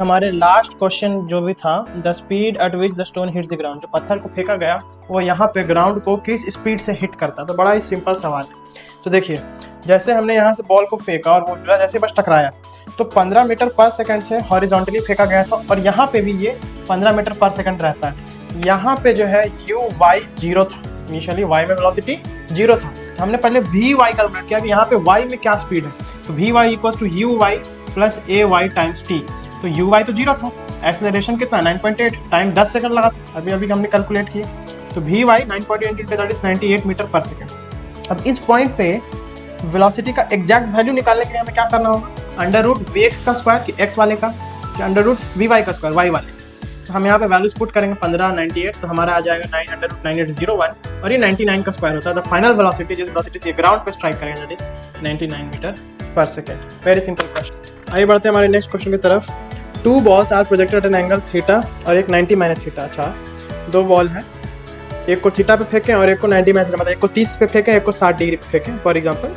हमारे last question जो भी था, the speed at which the stone hits the ground, जो पत्थर को फेंका गया वो यहाँ पे ग्राउंड को किस स्पीड से हिट करता है। तो बड़ा ही सिंपल सवाल है। तो देखिए, जैसे हमने यहाँ से बॉल को फेंका और वो जैसे बस टकराया तो 15 मीटर पर सेकंड से हॉरिजॉन्टली फेंका गया था, और यहाँ पे भी ये 15 मीटर पर सेकंड रहता है। यहाँ पे जो है यू वाई जीरो था, इनिशियली वाई में वेलोसिटी जीरो था, तो हमने पहले वी वाई कैलकुलेट किया कि यहाँ पे वाई में क्या स्पीड है। तो V Y equal to U Y plus A Y times T. तो यू वाई तो जीरो था, एक्सेलरेशन कितना 9.8, टाइम 10 सेकंड लगा था, अभी अभी हमने कैलकुलेट किया। तो V Y 9.8 that is 98 metre per second. अब इस पॉइंट पे वेलोसिटी का एग्जैक्ट वैल्यू निकालने के लिए हमें क्या करना होगा, अंडर रूट वी एक्स का स्क्वायर कि एक्स वाले का, कि अंडर रूट वी वाई का स्क्वायर वाई वाले। तो हम यहाँ पे वैल्यूज पुट करेंगे 15, 98, तो हमारा आ जाएगा 9 अंडर रूट 9801, और ये 99 का स्क्वायर होता है। द फाइनल वेलोसिटी जिस वेलोसिटी से ग्राउंड पे स्ट्राइक करेंगे that is 99 metre per second. Very simple question. आइए बढ़ते हैं हमारे नेक्स्ट क्वेश्चन की तरफ। 2 balls are projected at an angle theta और एक 90 माइनस थीटा। अच्छा, 2 बॉल है, एक को थीटा पे फेंकें और एक को 90 माइनस, मतलब एक को 30 पे फेंकें, एक को 60 डिग्री पे फेंकें फॉर एग्जांपल।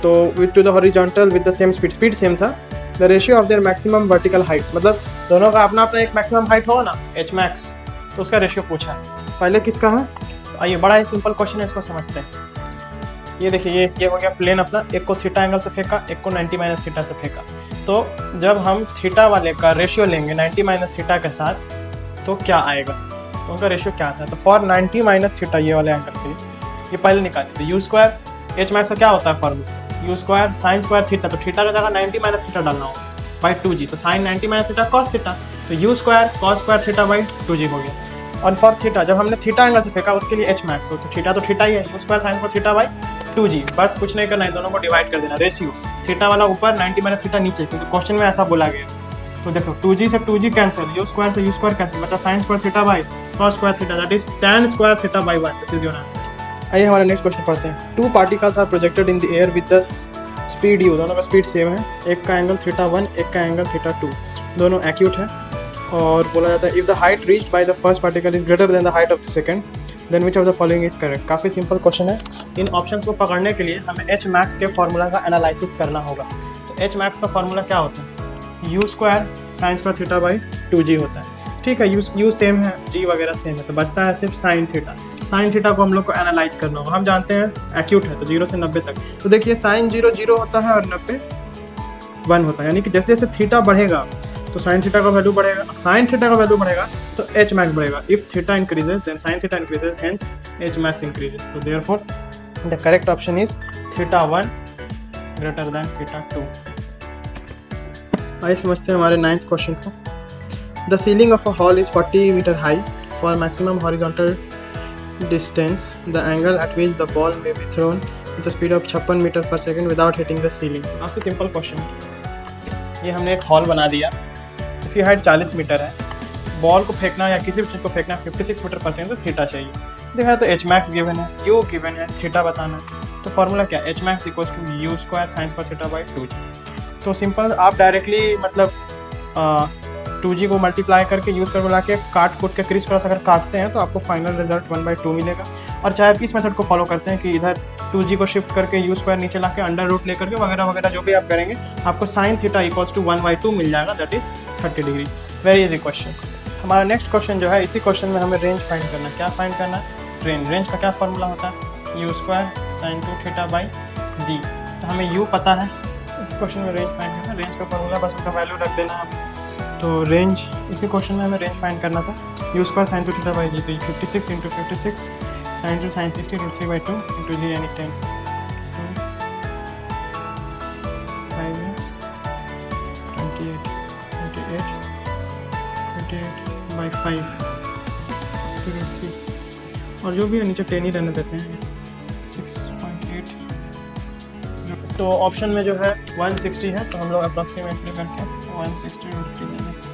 तो with to the horizontal with the same speed same था। The ratio of their maximum vertical heights, मतलब दोनों का अपना अपना एक मैक्सिमम हाइट होगा ना, एच मैक्स, तो उसका रेशियो पूछा है। पहले किसका है, आइए बड़ा ही सिंपल क्वेश्चन है, इसको समझते हैं। ये देखिए, ये हो गया प्लेन अपना, एक को थीटा एंगल से फेंका, एक को 90 माइनस थीटा से फेंका। तो जब हम थीटा वाले का रेशियो लेंगे 90 माइनस थीटा के साथ तो क्या आएगा, तो उनका रेशियो क्या आता है। तो फॉर 90 माइनस थीटा ये वाले एंगल के लिए ये पहले निकालें। तो यू स्क्वायर एच मैक्स का क्या होता है formula, you square sine square theta, तो थीटा का जगह 90 माइनस थीटा डालना होगा बाई 2g, तो sine 90 minus theta cos theta, तो u square cos square theta by 2g हो गया। और फॉर थीटा जब हमने थीटा एंगल से फेंका उसके लिए एच मैक्स, तो थीटा ही है, u square sine square theta by 2g, बस कुछ नहीं करना है, दोनों को डिवाइड कर देना। रेशियो थीटा वाला ऊपर 90 माइनस थीटा नीचे, क्योंकि क्वेश्चन में ऐसा बोला गया। तो देखो 2g से 2g कैंसिल, यू स्क्वायर से यू स्क्वायर कैंसिल, बचा sine square theta by cos square theta that is tan square theta by 1। This is your answer. आइए हमारे नेक्स्ट क्वेश्चन पढ़ते हैं। 2 particles are projected in the air with the speed u, दोनों का speed same है, एक का angle theta 1, एक का एंगल थीटा 2, दोनों एक्यूट है। और बोला जाता है if the height reached by the first particle is greater than the height of the second then which of the following is correct. काफ़ी सिंपल क्वेश्चन है। इन ऑप्शंस को पकड़ने के लिए हमें एच मैक्स के फॉर्मूला का एनालिसिस करना होगा। तो एच मैक्स का फॉर्मूला क्या होता है, u square sine square theta by 2g होता है। ठीक है, यू सेम है, जी वगैरह सेम है, तो बचता है सिर्फ साइन थीटा। साइन थीटा को हम लोग को एनालाइज करना होगा। हम जानते हैं एक्यूट है, तो 0 से 90 तक। तो देखिए साइन 0 0 होता है और 90 1 होता है, यानी कि जैसे जैसे थीटा बढ़ेगा तो साइन थीटा का वैल्यू बढ़ेगा, साइन थीटा का वैल्यू बढ़ेगा तो एच मैक्स बढ़ेगा। If theta increases then sine theta increases, hence H max increases. तो therefore the correct option is theta 1 greater than theta 2। आइए समझते हैं हमारे 9th क्वेश्चन को। The ceiling of a hall is 40 metre high. For maximum horizontal distance the angle at which the ball may be throne with the speed of 56 metre per second without hitting the ceiling. काफ़ी simple question है। ये हमने एक hall बना दिया, इसकी height 40 metre है, ball को फेंकना या किसी भी चीज़ को फेंकना 56 मीटर पर सेकंड से थीटा चाहिए। देखा तो एच मैक्स गिवन है, यू गिवन है, थीटा बताना है। तो फॉर्मूला क्या, H max equals to u square sine square theta by 2g। तो सिंपल, आप डायरेक्टली मतलब 2g को मल्टीप्लाई करके यूज़ कर मिला के काट कूट के क्रिस क्रॉस अगर काटते हैं तो आपको फाइनल रिजल्ट 1/2 मिलेगा। और चाहे आप इस मेथड को फॉलो करते हैं कि इधर 2g को शिफ्ट करके यू स्क्वायर नीचे ला के अंडर रूट लेकर के वगैरह वगैरह जो भी आप करेंगे, आपको साइन थीटा इक्वल्स टू 1/2 मिल जाएगा, that is 30 degree. Very easy question. हमारा नेक्स्ट क्वेश्चन जो है, इसी क्वेश्चन में हमें रेंज फाइंड करना है। क्या फाइंड करना है, रेंज का क्या फॉर्मूला होता है, u square sine 2 theta by g. तो हमें यू पता है, इस क्वेश्चन में रेंज फाइंड करना है। रेंज का फॉर्मूला बस उनका वैल्यू रख देना है। तो रेंज, इसी क्वेश्चन में हमें रेंज फाइंड करना था, u square sine 2 theta by g. तो 56 × 56 साइन 2 साइन 60 √ 3/2 × जी यानी 10 by 5 √3, और जो भी है नीचे 10 ही रहने देते हैं, 6.8। तो ऑप्शन में जो है 160 है, तो हम लोग अप्रॉक्सीमेटली करके 160 √3 लेंगे।